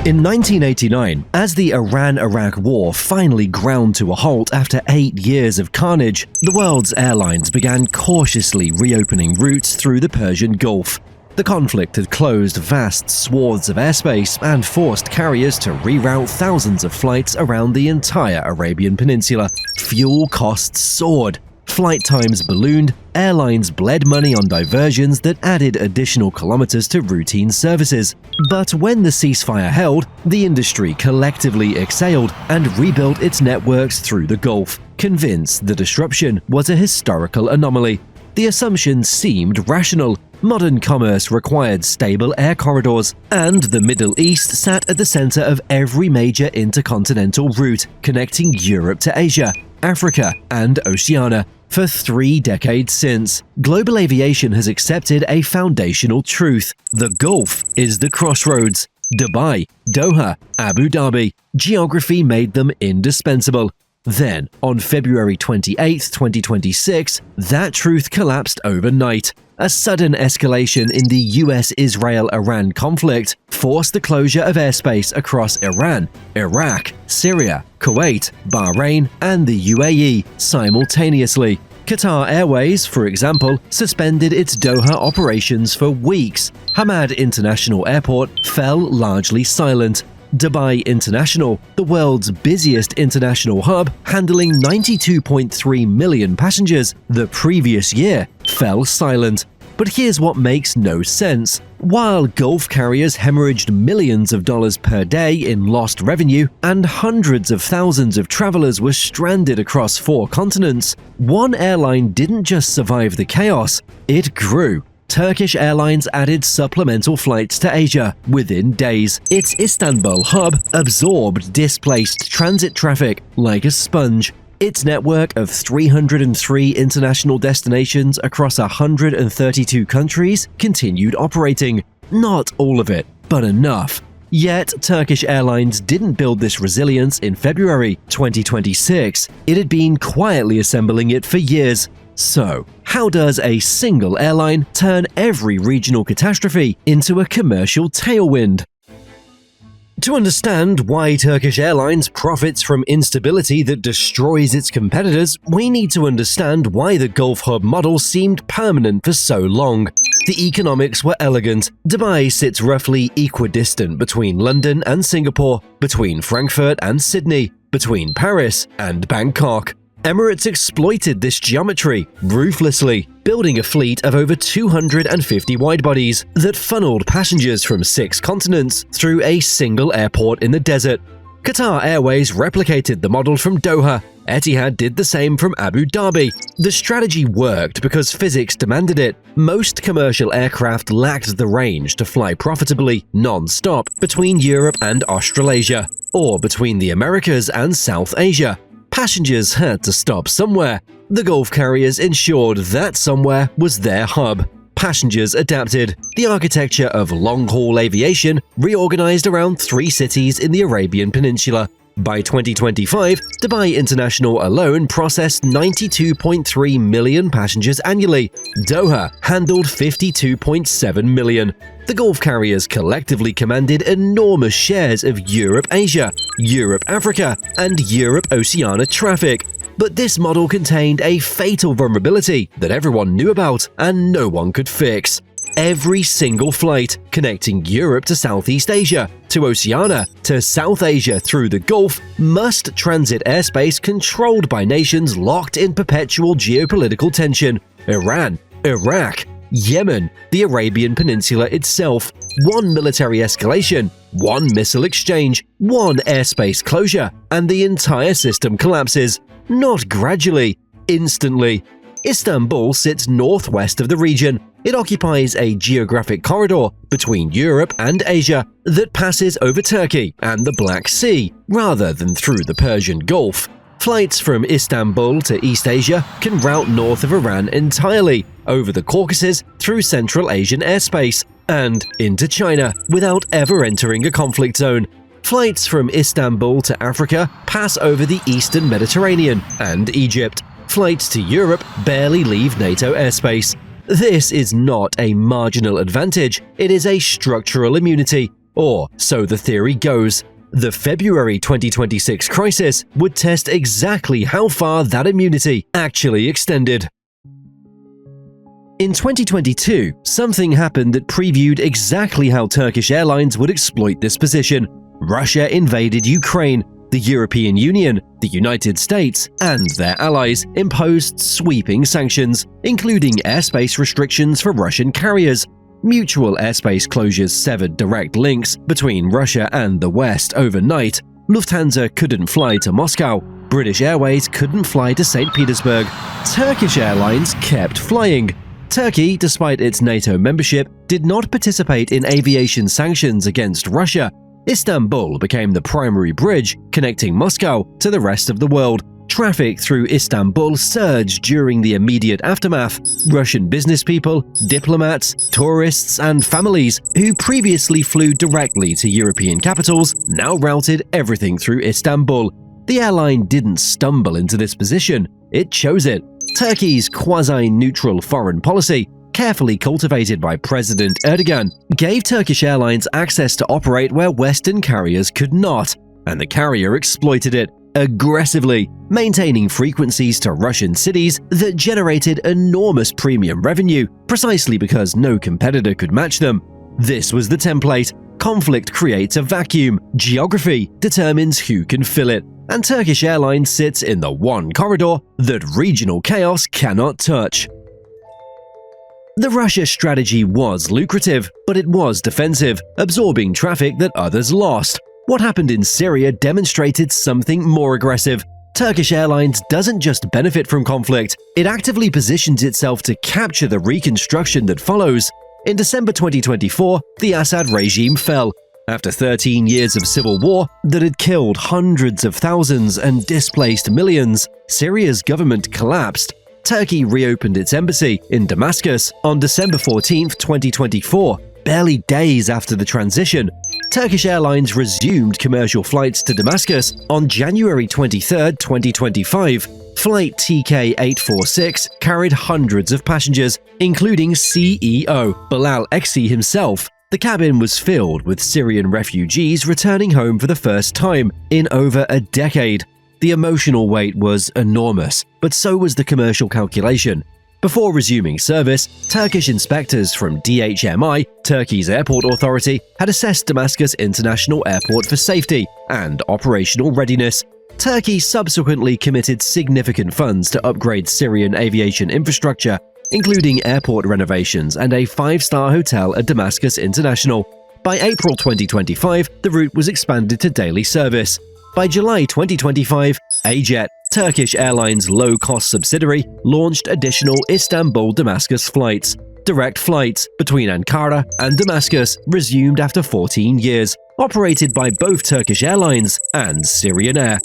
In 1989, as the Iran-Iraq War finally ground to a halt after 8 years of carnage, the world's airlines began cautiously reopening routes through the Persian Gulf. The conflict had closed vast swaths of airspace and forced carriers to reroute thousands of flights around the entire Arabian Peninsula. Fuel costs soared. Flight times ballooned, airlines bled money on diversions that added additional kilometers to routine services. But when the ceasefire held, the industry collectively exhaled and rebuilt its networks through the Gulf, convinced the disruption was a historical anomaly. The assumption seemed rational. Modern commerce required stable air corridors, and the Middle East sat at the center of every major intercontinental route connecting Europe to Asia, Africa, and Oceania. For 3 decades since, global aviation has accepted a foundational truth. The Gulf is the crossroads. Dubai, Doha, Abu Dhabi. Geography made them indispensable. Then, on February 28, 2026, that truth collapsed overnight. A sudden escalation in the US-Israel-Iran conflict forced the closure of airspace across Iran, Iraq, Syria, Kuwait, Bahrain, and the UAE simultaneously. Qatar Airways, for example, suspended its Doha operations for weeks. Hamad International Airport fell largely silent. Dubai International, the world's busiest international hub, handling 92.3 million passengers the previous year, fell silent. But here's what makes no sense. While Gulf carriers hemorrhaged millions of dollars per day in lost revenue and hundreds of thousands of travelers were stranded across 4 continents, one airline didn't just survive the chaos, it grew. Turkish Airlines added supplemental flights to Asia within days. Its Istanbul hub absorbed displaced transit traffic like a sponge. Its network of 303 international destinations across 132 countries continued operating. Not all of it, but enough. Yet, Turkish Airlines didn't build this resilience in February 2026. It had been quietly assembling it for years. So, how does a single airline turn every regional catastrophe into a commercial tailwind? To understand why Turkish Airlines profits from instability that destroys its competitors, we need to understand why the Gulf hub model seemed permanent for so long. The economics were elegant. Dubai sits roughly equidistant between London and Singapore, between Frankfurt and Sydney, between Paris and Bangkok. Emirates exploited this geometry ruthlessly, building a fleet of over 250 widebodies that funneled passengers from 6 continents through a single airport in the desert. Qatar Airways replicated the model from Doha. Etihad did the same from Abu Dhabi. The strategy worked because physics demanded it. Most commercial aircraft lacked the range to fly profitably, non-stop, between Europe and Australasia, or between the Americas and South Asia. Passengers had to stop somewhere. The Gulf carriers ensured that somewhere was their hub. Passengers adapted. The architecture of long-haul aviation reorganized around 3 cities in the Arabian Peninsula. By 2025, Dubai International alone processed 92.3 million passengers annually. Doha handled 52.7 million. The Gulf carriers collectively commanded enormous shares of Europe-Asia, Europe-Africa, and Europe-Oceania traffic. But this model contained a fatal vulnerability that everyone knew about and no one could fix. Every single flight connecting Europe to Southeast Asia, to Oceania, to South Asia through the Gulf must transit airspace controlled by nations locked in perpetual geopolitical tension: Iran, Iraq, Yemen, the Arabian Peninsula itself. One military escalation, one missile exchange, one airspace closure, and the entire system collapses. Not gradually, instantly. Istanbul sits northwest of the region. It occupies a geographic corridor between Europe and Asia that passes over Turkey and the Black Sea, rather than through the Persian Gulf. Flights from Istanbul to East Asia can route north of Iran entirely, over the Caucasus through Central Asian airspace, and into China without ever entering a conflict zone. Flights from Istanbul to Africa pass over the eastern Mediterranean and Egypt. Flights to Europe barely leave NATO airspace. This is not a marginal advantage, it is a structural immunity. Or, so the theory goes. The February 2026 crisis would test exactly how far that immunity actually extended. In 2022, something happened that previewed exactly how Turkish Airlines would exploit this position. Russia invaded Ukraine. The European Union, the United States, and their allies imposed sweeping sanctions, including airspace restrictions for Russian carriers. Mutual airspace closures severed direct links between Russia and the West overnight. Lufthansa couldn't fly to Moscow. British Airways couldn't fly to St. Petersburg. Turkish Airlines kept flying. Turkey, despite its NATO membership, did not participate in aviation sanctions against Russia. Istanbul became the primary bridge connecting Moscow to the rest of the world. Traffic through Istanbul surged during the immediate aftermath. Russian businesspeople, diplomats, tourists, and families who previously flew directly to European capitals now routed everything through Istanbul. The airline didn't stumble into this position, it chose it. Turkey's quasi-neutral foreign policy, carefully cultivated by President Erdogan, gave Turkish Airlines access to operate where Western carriers could not, and the carrier exploited it aggressively, maintaining frequencies to Russian cities that generated enormous premium revenue precisely because no competitor could match them. This was the template. Conflict creates a vacuum, geography determines who can fill it, and Turkish Airlines sits in the one corridor that regional chaos cannot touch. The Russia strategy was lucrative, but it was defensive, absorbing traffic that others lost. What happened in Syria demonstrated something more aggressive. Turkish Airlines doesn't just benefit from conflict, it actively positions itself to capture the reconstruction that follows. In December 2024, the Assad regime fell. After 13 years of civil war that had killed hundreds of thousands and displaced millions, Syria's government collapsed. Turkey reopened its embassy in Damascus on December 14, 2024, barely days after the transition. Turkish Airlines resumed commercial flights to Damascus on January 23, 2025. Flight TK-846 carried hundreds of passengers, including CEO Bilal Eksi himself. The cabin was filled with Syrian refugees returning home for the first time in over a decade. The emotional weight was enormous, but so was the commercial calculation. Before resuming service, Turkish inspectors from DHMI, Turkey's airport authority, had assessed Damascus International Airport for safety and operational readiness. Turkey subsequently committed significant funds to upgrade Syrian aviation infrastructure, including airport renovations and a 5-star hotel at Damascus International. By April 2025, the route was expanded to daily service. By July 2025, AJet, Turkish Airlines' low-cost subsidiary, launched additional Istanbul-Damascus flights. Direct flights between Ankara and Damascus resumed after 14 years, operated by both Turkish Airlines and Syrian Air.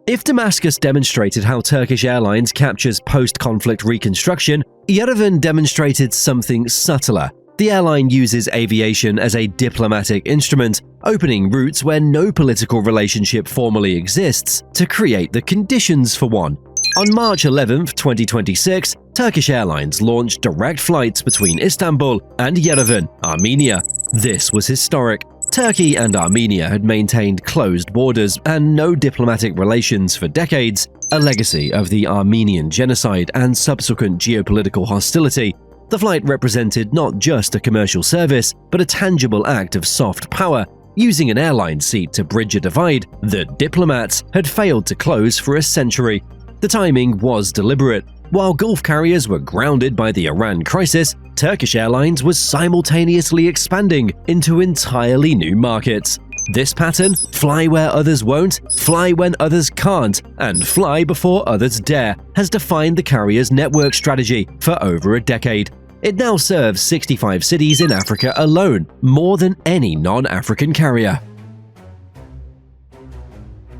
If Damascus demonstrated how Turkish Airlines captures post-conflict reconstruction, Yerevan demonstrated something subtler. The airline uses aviation as a diplomatic instrument, opening routes where no political relationship formally exists to create the conditions for one. On March 11, 2026, Turkish Airlines launched direct flights between Istanbul and Yerevan, Armenia. This was historic. Turkey and Armenia had maintained closed borders and no diplomatic relations for decades, a legacy of the Armenian genocide and subsequent geopolitical hostility. The flight represented not just a commercial service, but a tangible act of soft power, using an airline seat to bridge a divide that diplomats had failed to close for a century. The timing was deliberate. While Gulf carriers were grounded by the Iran crisis, Turkish Airlines was simultaneously expanding into entirely new markets. This pattern, fly where others won't, fly when others can't, and fly before others dare, has defined the carrier's network strategy for over a decade. It now serves 65 cities in Africa alone, more than any non-African carrier.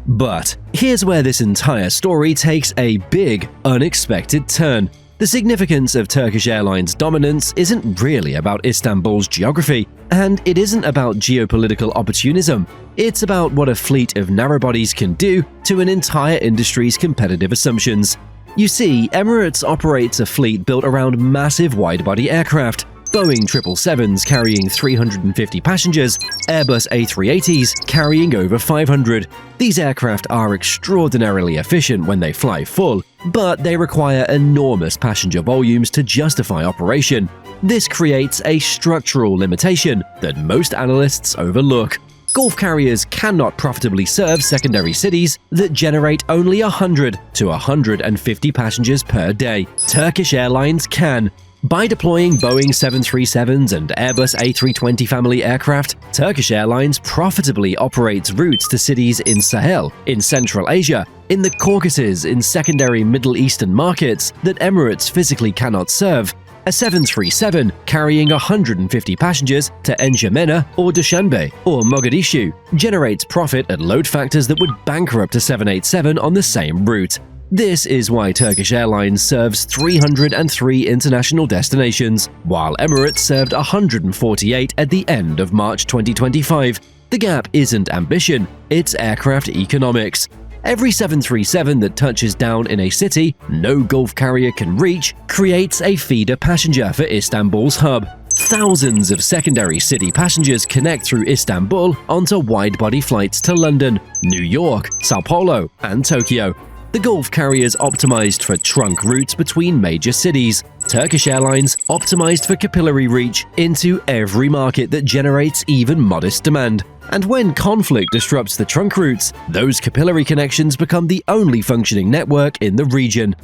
But here's where this entire story takes a big, unexpected turn. The significance of Turkish Airlines' dominance isn't really about Istanbul's geography, and it isn't about geopolitical opportunism. It's about what a fleet of narrowbodies can do to an entire industry's competitive assumptions. You see, Emirates operates a fleet built around massive widebody aircraft. Boeing 777s carrying 350 passengers, Airbus A380s carrying over 500. These aircraft are extraordinarily efficient when they fly full, but they require enormous passenger volumes to justify operation. This creates a structural limitation that most analysts overlook. Gulf carriers cannot profitably serve secondary cities that generate only 100 to 150 passengers per day. Turkish Airlines can. By deploying Boeing 737s and Airbus A320 family aircraft, Turkish Airlines profitably operates routes to cities in Sahel, in Central Asia, in the Caucasus, in secondary Middle Eastern markets that Emirates physically cannot serve. A 737 carrying 150 passengers to N'Djamena or Dushanbe or Mogadishu generates profit at load factors that would bankrupt a 787 on the same route. This is why Turkish Airlines serves 303 international destinations, while Emirates served 148 at the end of March 2025. The gap isn't ambition, it's aircraft economics. Every 737 that touches down in a city no Gulf carrier can reach creates a feeder passenger for Istanbul's hub. Thousands of secondary city passengers connect through Istanbul onto wide-body flights to London, New York, Sao Paulo, and Tokyo. The Gulf carriers optimized for trunk routes between major cities. Turkish Airlines optimized for capillary reach into every market that generates even modest demand. And when conflict disrupts the trunk routes, those capillary connections become the only functioning network in the region.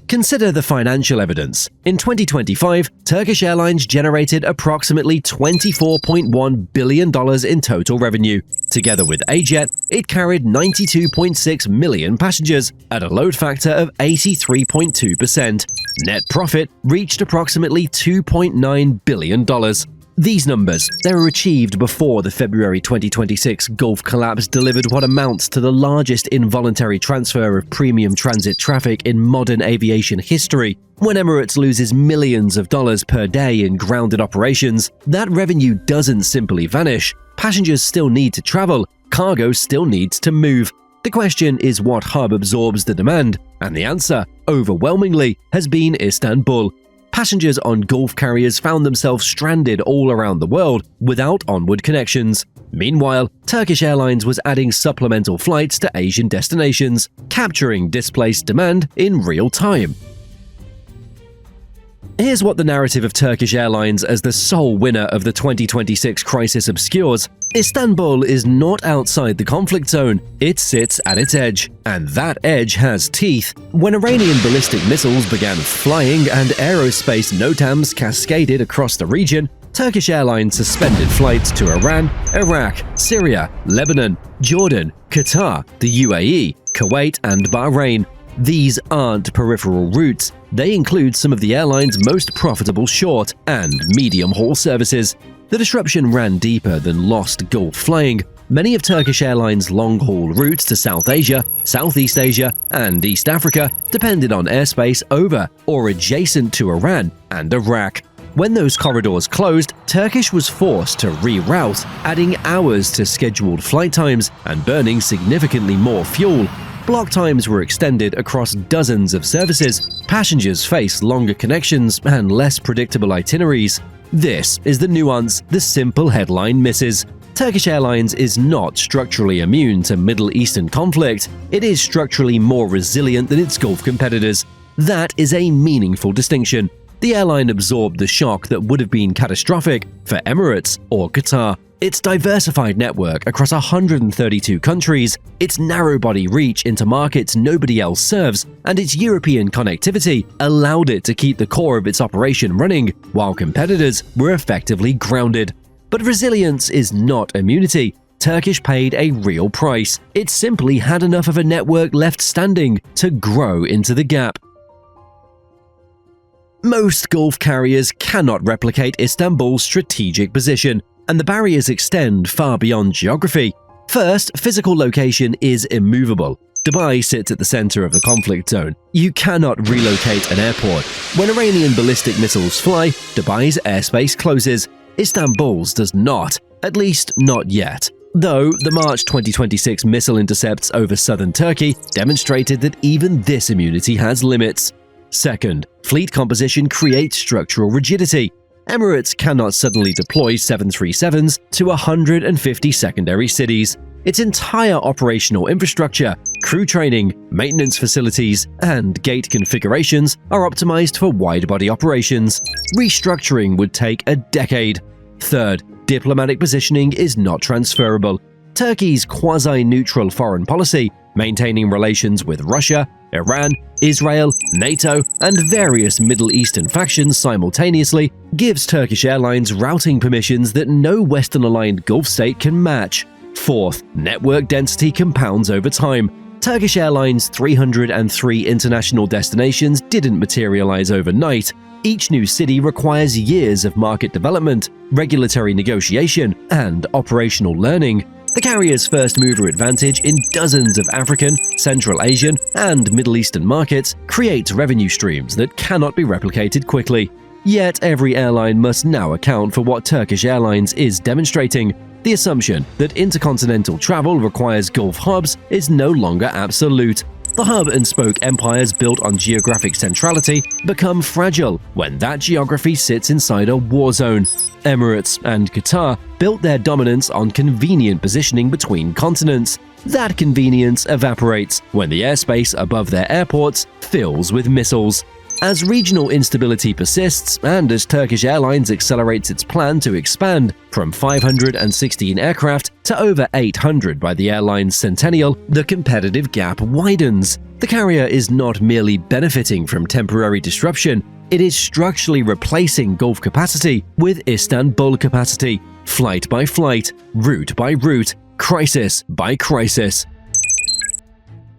Consider the financial evidence. In 2025, Turkish Airlines generated approximately $24.1 billion in total revenue. Together with AJet, it carried 92.6 million passengers at a load factor of 83.2%. Net profit reached approximately $2.9 billion. These numbers, they were achieved before the February 2026 Gulf collapse delivered what amounts to the largest involuntary transfer of premium transit traffic in modern aviation history. When Emirates loses millions of dollars per day in grounded operations, that revenue doesn't simply vanish. Passengers still need to travel, cargo still needs to move. The question is what hub absorbs the demand, and the answer, overwhelmingly, has been Istanbul. Passengers on Gulf carriers found themselves stranded all around the world without onward connections. Meanwhile, Turkish Airlines was adding supplemental flights to Asian destinations, capturing displaced demand in real time. Here's what the narrative of Turkish Airlines as the sole winner of the 2026 crisis obscures. Istanbul is not outside the conflict zone, it sits at its edge. And that edge has teeth. When Iranian ballistic missiles began flying and aerospace NOTAMs cascaded across the region, Turkish Airlines suspended flights to Iran, Iraq, Syria, Lebanon, Jordan, Qatar, the UAE, Kuwait, and Bahrain. These aren't peripheral routes. They include some of the airline's most profitable short and medium-haul services. The disruption ran deeper than lost Gulf flying. Many of Turkish Airlines' long-haul routes to South Asia, Southeast Asia, and East Africa depended on airspace over or adjacent to Iran and Iraq. When those corridors closed, Turkish was forced to reroute, adding hours to scheduled flight times and burning significantly more fuel. Block times were extended across dozens of services, passengers faced longer connections and less predictable itineraries. This is the nuance the simple headline misses. Turkish Airlines is not structurally immune to Middle Eastern conflict, it is structurally more resilient than its Gulf competitors. That is a meaningful distinction. The airline absorbed the shock that would have been catastrophic for Emirates or Qatar. Its diversified network across 132 countries, its narrow-body reach into markets nobody else serves, and its European connectivity allowed it to keep the core of its operation running, while competitors were effectively grounded. But resilience is not immunity. Turkish paid a real price. It simply had enough of a network left standing to grow into the gap. Most Gulf carriers cannot replicate Istanbul's strategic position, and the barriers extend far beyond geography. First, physical location is immovable. Dubai sits at the center of the conflict zone. You cannot relocate an airport. When Iranian ballistic missiles fly, Dubai's airspace closes. Istanbul's does not, at least not yet. Though the March 2026 missile intercepts over southern Turkey demonstrated that even this immunity has limits. Second, fleet composition creates structural rigidity. Emirates cannot suddenly deploy 737s to 150 secondary cities. Its entire operational infrastructure, crew training, maintenance facilities, and gate configurations are optimized for wide-body operations. Restructuring would take a decade. Third, diplomatic positioning is not transferable. Turkey's quasi-neutral foreign policy, maintaining relations with Russia, Iran, Israel, NATO, and various Middle Eastern factions simultaneously, gives Turkish Airlines routing permissions that no Western-aligned Gulf state can match. Fourth, network density compounds over time. Turkish Airlines' 303 international destinations didn't materialize overnight. Each new city requires years of market development, regulatory negotiation, and operational learning. The carrier's first-mover advantage in dozens of African, Central Asian, and Middle Eastern markets creates revenue streams that cannot be replicated quickly. Yet every airline must now account for what Turkish Airlines is demonstrating. The assumption that intercontinental travel requires Gulf hubs is no longer absolute. The hub-and-spoke empires built on geographic centrality become fragile when that geography sits inside a war zone. Emirates and Qatar built their dominance on convenient positioning between continents. That convenience evaporates when the airspace above their airports fills with missiles. As regional instability persists and as Turkish Airlines accelerates its plan to expand from 516 aircraft to over 800 by the airline's centennial, the competitive gap widens. The carrier is not merely benefiting from temporary disruption, it is structurally replacing Gulf capacity with Istanbul capacity, flight by flight, route by route, crisis by crisis.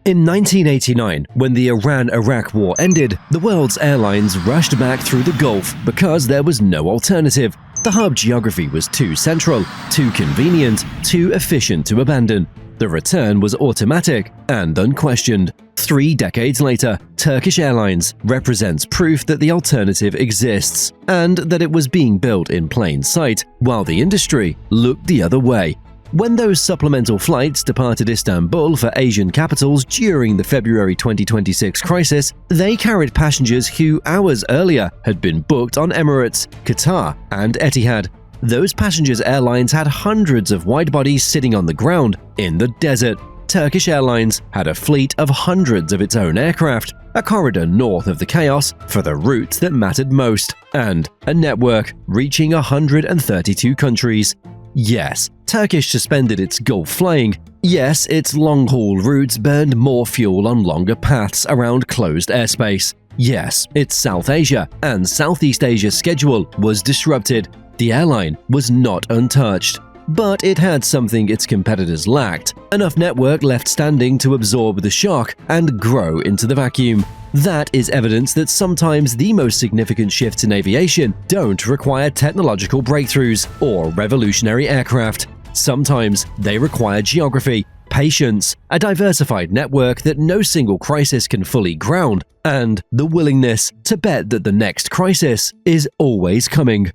In 1989, when the Iran-Iraq War ended, the world's airlines rushed back through the Gulf because there was no alternative. The hub geography was too central, too convenient, too efficient to abandon. The return was automatic and unquestioned. 3 decades later, Turkish Airlines represents proof that the alternative exists and that it was being built in plain sight while the industry looked the other way. When those supplemental flights departed Istanbul for Asian capitals during the February 2026 crisis, they carried passengers who hours earlier had been booked on Emirates, Qatar, and Etihad. Those passengers' airlines had hundreds of wide-bodies sitting on the ground in the desert. Turkish Airlines had a fleet of hundreds of its own aircraft, a corridor north of the chaos for the routes that mattered most, and a network reaching 132 countries. Yes, Turkish suspended its Gulf flying. Yes, its long-haul routes burned more fuel on longer paths around closed airspace. Yes, its South Asia and Southeast Asia schedule was disrupted. The airline was not untouched. But it had something its competitors lacked, enough network left standing to absorb the shock and grow into the vacuum. That is evidence that sometimes the most significant shifts in aviation don't require technological breakthroughs or revolutionary aircraft. Sometimes they require geography, patience, a diversified network that no single crisis can fully ground, and the willingness to bet that the next crisis is always coming.